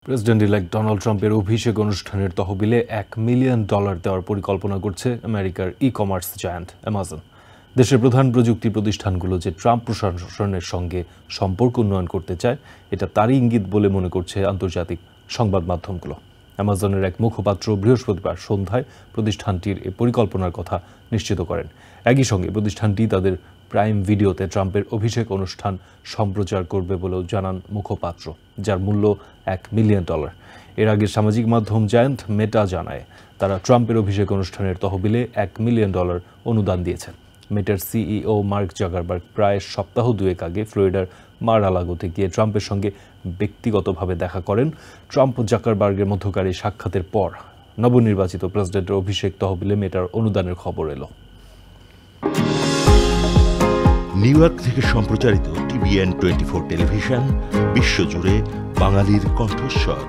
President-elect Donald ট্রাম্পের অভিষেক অনুষ্ঠানের তহবিলে $1 মিলিয়ন দেওয়ার পরিকল্পনা করছে আমেরিকার ই-কমার্স জায়ান্ট অ্যামাজন। দেশের প্রধান প্রযুক্তি প্রতিষ্ঠানগুলো যে ট্রাম্প প্রশাসনের সঙ্গে সম্পর্ক উন্নয়ন করতে চায়, এটা তারই ইঙ্গিত বলে মনে করছে আন্তর্জাতিক সংবাদ মাধ্যমগুলো। অ্যামাজনের এক মুখপাত্র বৃহস্পতিবার সন্ধ্যায় প্রতিষ্ঠানটির এ পরিকল্পনার কথা নিশ্চিত করেন। একই সঙ্গে প্রতিষ্ঠানটি তাদের প্রাইম ভিডিওতে ট্রাম্পের অভিষেক অনুষ্ঠান সম্প্রচার করবে বলেও জানান মুখপাত্র, যার মূল্য $1 মিলিয়ন। এর আগে সামাজিক মাধ্যম জায়ান্ট মেটা জানায় তারা ট্রাম্পের অভিষেক অনুষ্ঠানের তহবিলে $1 মিলিয়ন অনুদান দিয়েছেন। মেটার সিইও মার্ক জাকারবার্গ প্রায় সপ্তাহ দুয়েক আগে ফ্লোরিডার মার-আ-লাগোতে গিয়ে ট্রাম্পের সঙ্গে ব্যক্তিগতভাবে দেখা করেন। ট্রাম্প ও জাকারবার্গের মধ্যকার এই সাক্ষাতের পর নবনির্বাচিত প্রেসিডেন্টের অভিষেক তহবিলে মেটার অনুদানের খবর এলো। নিউ ইয়র্ক থেকে সম্প্রচারিত TVN 24 টেলিভিশন বিশ্বজুড়ে বাঙালির কণ্ঠস্বর।